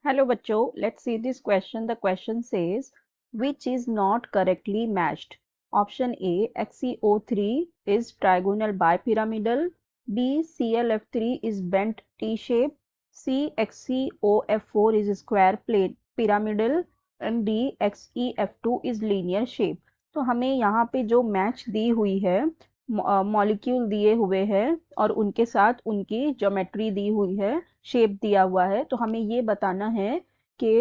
Hello bachcho, let's see this question. The question says, which is not correctly matched? Option A, XeO3 is trigonal bipyramidal. B, ClF3 is bent T-shape. C, XeOF4 is square plate pyramidal. And D, XeF2 is linear shape. तो हमें यहाँ पे जो match दी हुई है, molecule दिए हुए हैं और उनके साथ उनकी ज्योमेट्री दी हुई है, शेप दिया हुआ है, तो हमें ये बताना है कि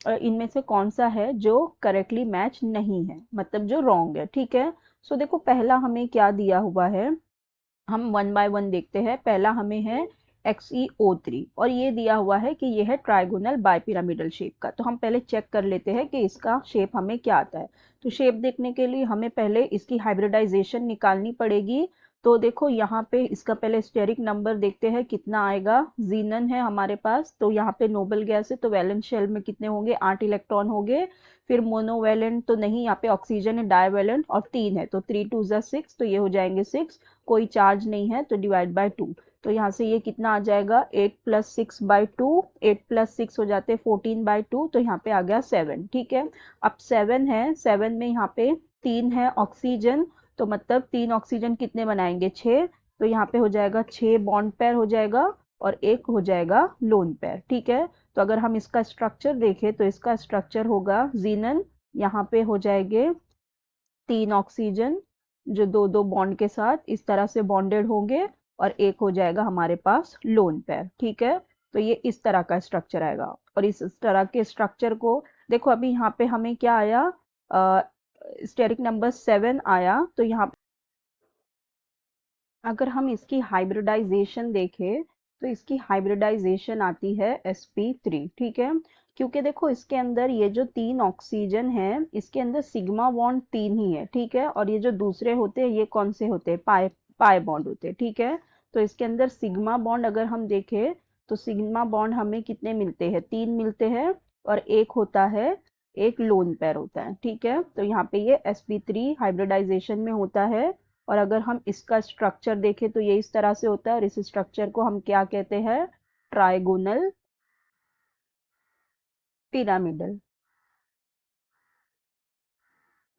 इनमें से कौन सा है जो करेक्टली मैच नहीं है, मतलब जो रॉन्ग है। ठीक है। सो देखो, पहला हमें क्या दिया हुआ है, हम वन बाय वन देखते हैं। पहला हमें है XeO3 और ये दिया हुआ है कि ये है ट्राइगोनल बाइपिरामिडल शेप का। तो हम पहले चेक कर लेते हैं कि इसका शेप हमें क्या आता है। तो शेप देखने के लिए हमें पहले इसकी हाइब्रिडाइजेशन निकालनी पड़ेगी। तो देखो यहाँ पे इसका पहले स्टेरिक नंबर देखते हैं कितना आएगा। जीनन है हमारे पास, तो यहाँ पे नोबल गैस है, तो वैलेंस शेल में कितने होंगे, 8 इलेक्ट्रॉन होंगे। फिर मोनोवैलेंट तो नहीं, यहाँ पे ऑक्सीजन है, डाइवैलेंट और 3 है, तो 3 2 जा 6, तो ये हो जाएंगे 6। कोई चार्ज नहीं है तो डिवाइड बाय 2। तो यहाँ से ये कितना आ जाएगा, 8 प्लस 6 बाई 2, 8 प्लस 6 हो जाते हैं 14 बाई 2, तो यहाँ पे आ गया 7। ठीक है। अब 7 है, 7 में यहाँ पे 3 है ऑक्सीजन, तो मतलब 3 ऑक्सीजन कितने बनाएंगे, 6। तो यहाँ पे हो जाएगा 6 बॉन्ड पेयर हो जाएगा और एक हो जाएगा लोन पेयर। ठीक है। तो अगर हम इसका स्ट्रक्चर देखें तो इसका स्ट्रक्चर होगा जीनन, यहाँ पे हो जाएंगे 3 ऑक्सीजन जो दो दो बॉन्ड के साथ इस तरह से बॉन्डेड होंगे और एक हो जाएगा हमारे पास लोन पेयर। ठीक है। तो ये इस तरह का स्ट्रक्चर आएगा और इस तरह के स्ट्रक्चर को देखो, अभी यहाँ पे हमें क्या आया, स्टेरिक नंबर 7 आया। तो यहाँ अगर हम इसकी हाइब्रिडाइजेशन देखें तो इसकी हाइब्रिडाइजेशन आती है sp3। ठीक है। क्योंकि देखो इसके अंदर ये जो 3 ऑक्सीजन है, इसके अंदर सिग्मा बॉन्ड 3 ही है। ठीक है। और ये जो दूसरे होते हैं ये कौन से होते हैं, पाई पाई बॉन्ड होते हैं। ठीक है। तो इसके अंदर सिग्मा बॉन्ड अगर हम देखें तो सिग्मा बॉन्ड हमें कितने मिलते हैं, 3 मिलते हैं और एक होता है, एक लोन पेयर होता है। ठीक है। तो यहाँ पे ये sp3 हाइब्रिडाइजेशन में होता है। और अगर हम इसका स्ट्रक्चर देखें तो ये इस तरह से होता है और इस स्ट्रक्चर को हम क्या कहते हैं, ट्राइगोनल पिरामिडल।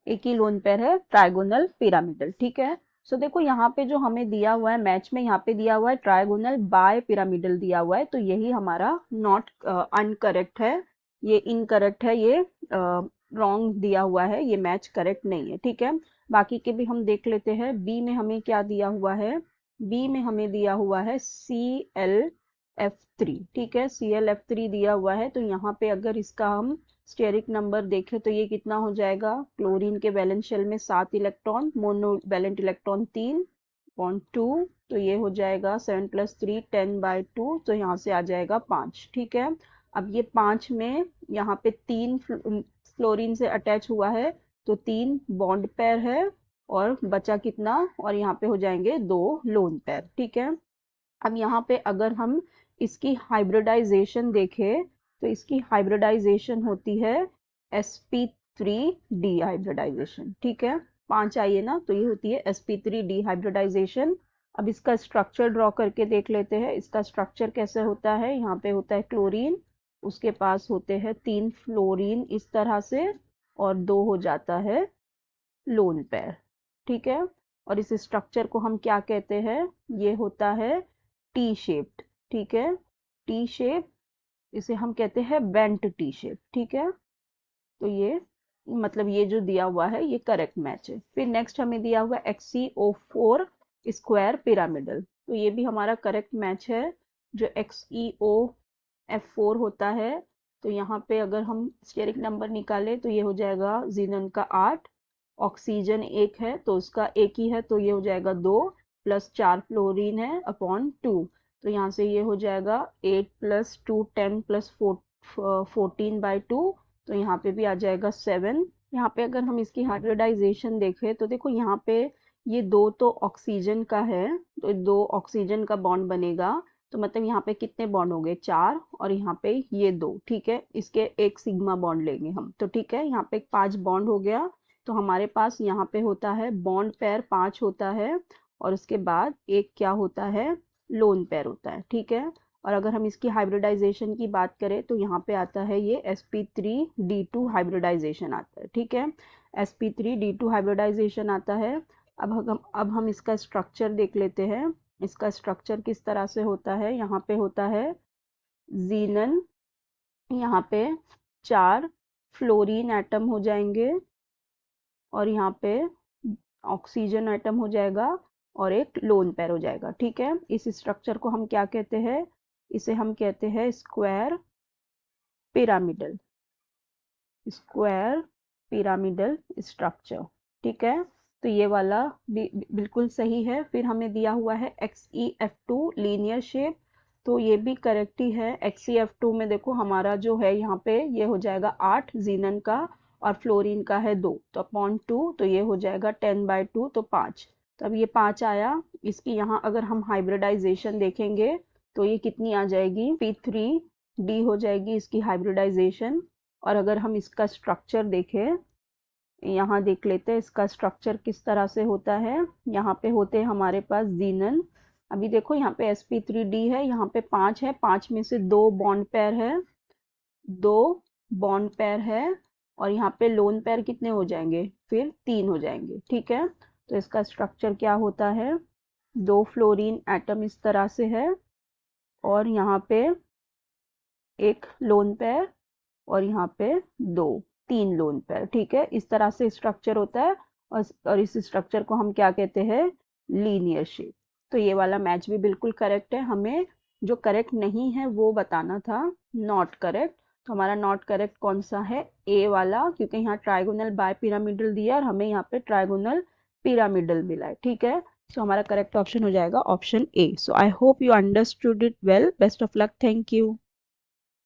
एक ही लोन पेयर है, ट्राइगोनल पिरामिडल। ठीक है। सो देखो यहाँ पे जो हमें दिया हुआ है मैच में, यहाँ पे दिया हुआ है ट्राइगोनल बाय पिरामिडल दिया हुआ है, तो यही हमारा नॉट अनकरेक्ट है, ये इनकरेक्ट है, ये रॉन्ग दिया हुआ है, ये मैच करेक्ट नहीं है। ठीक है। बाकी के भी हम देख लेते हैं। बी में हमें क्या दिया हुआ है, बी में हमें दिया हुआ है ClF3। ठीक है। ClF3 दिया हुआ है, तो यहाँ पे अगर इसका हम स्टेरिक नंबर देखें तो ये कितना हो जाएगा, क्लोरीन के वैलेंस शेल में 7 electron, monovalent electron 3 point 2, तो ये हो जाएगा 7 प्लस 3 10 बाई 2, तो यहाँ से आ जाएगा 5। ठीक है। अब ये 5 में यहाँ पे 3 फ्लोरीन से अटैच हुआ है, तो 3 बॉन्ड पेयर है और बचा कितना, और यहाँ पे हो जाएंगे 2 लोन पेयर। ठीक है। अब यहाँ पे अगर हम इसकी हाइब्रिडाइजेशन देखें तो इसकी हाइब्रिडाइजेशन होती है sp3d हाइब्रिडाइजेशन। ठीक है। 5 आइए ना, तो ये होती है sp3d हाइब्रिडाइजेशन। अब इसका स्ट्रक्चर ड्रॉ करके देख लेते हैं। इसका स्ट्रक्चर कैसे होता है, यहाँ पे होता है क्लोरीन, उसके पास होते हैं 3 फ्लोरीन इस तरह से और 2 हो जाता है लोन पेयर। ठीक है। और इस स्ट्रक्चर को हम क्या कहते हैं, ये होता है टी शेप्ड। ठीक है। टी शेप, इसे हम कहते हैं बेंट टी शेप। ठीक है। तो ये मतलब ये जो दिया हुआ है ये करेक्ट मैच है। फिर नेक्स्ट हमें दिया हुआ है XeO4 स्क्वायर पिरामिडल, तो ये भी हमारा करेक्ट मैच है। जो XeOF4 होता है, तो यहाँ पे अगर हम स्टेरिक नंबर निकाले तो ये हो जाएगा जीनन का 8, ऑक्सीजन एक है तो उसका एक ही है, तो ये हो जाएगा 2 प्लस 4 फ्लोरीन है अपॉन 2, तो यहाँ से ये हो जाएगा 8 प्लस 2 10 प्लस 14 बाई 2, तो यहाँ पे भी आ जाएगा 7। यहाँ पे अगर हम इसकी हाइब्रिडाइजेशन देखें तो देखो यहाँ पे ये 2 तो ऑक्सीजन का है, तो 2 ऑक्सीजन का बॉन्ड बनेगा, तो मतलब यहाँ पे कितने बॉन्ड होंगे, 4, और यहाँ पे ये 2। ठीक है। इसके एक सिग्मा बॉन्ड लेंगे हम, तो ठीक है, यहाँ पे 5 बॉन्ड हो गया। तो हमारे पास यहाँ पे होता है बॉन्ड पेयर 5 होता है और उसके बाद एक क्या होता है, लोन पेयर होता है। ठीक है। और अगर हम इसकी हाइब्रिडाइजेशन की बात करें तो यहाँ पे आता है ये sp3d2 हाइब्रिडाइजेशन आता है, ठीक है। sp3d2 हाइब्रिडाइजेशन आता है। अब हम इसका स्ट्रक्चर देख लेते हैं। इसका स्ट्रक्चर किस तरह से होता है। यहाँ पे होता है जीनन, यहाँ पे 4 फ्लोरीन एटम हो जाएंगे और यहाँ पे ऑक्सीजन एटम हो जाएगा और एक लोन पेयर हो जाएगा, ठीक है। इस स्ट्रक्चर को हम क्या कहते हैं, इसे हम कहते हैं square pyramidal, square pyramidal structure, ठीक है। तो ये वाला भी बिल्कुल सही है। फिर हमें दिया हुआ है XeF2 लीनियर शेप, तो ये भी करेक्ट ही है। XeF2 में देखो हमारा जो है यहाँ पे ये हो जाएगा 8 जीनन का और फ्लोरीन का है 2, तो अपॉन 2, तो ये हो जाएगा 10/2, तो 5। तो अब ये 5 आया। इसकी यहाँ अगर हम हाइब्रिडाइजेशन देखेंगे तो ये कितनी आ जाएगी, P3D हो जाएगी इसकी हाइब्रिडाइजेशन। और अगर हम इसका स्ट्रक्चर देखें, यहाँ देख लेते हैं इसका स्ट्रक्चर किस तरह से होता है। यहाँ पे होते हैं हमारे पास जीनन। अभी देखो यहाँ पे sp3d है, यहाँ पे 5 है, 5 में से 2 बॉन्ड पेयर है, 2 बॉन्ड पेयर है और यहाँ पे लोन पेयर कितने हो जाएंगे, फिर 3 हो जाएंगे, ठीक है। तो इसका स्ट्रक्चर क्या होता है, 2 फ्लोरीन एटम इस तरह से है और यहाँ पे एक लोन पेयर और यहाँ पे 3 लोन पेयर, ठीक है। इस तरह से स्ट्रक्चर होता है और इस स्ट्रक्चर को हम क्या कहते हैं, लीनियर शेप। तो ये वाला मैच भी बिल्कुल करेक्ट है। हमें जो करेक्ट नहीं है वो बताना था, नॉट करेक्ट। तो हमारा नॉट करेक्ट कौन सा है, ए वाला, क्योंकि यहाँ ट्राइगोनल बाय पिरामिडल दिया और हमें यहाँ पे ट्राइगोनल पिरामिडल मिला है, ठीक है। सो हमारा करेक्ट ऑप्शन हो जाएगा option A. So I hope you understood it well. Best of luck, thank you.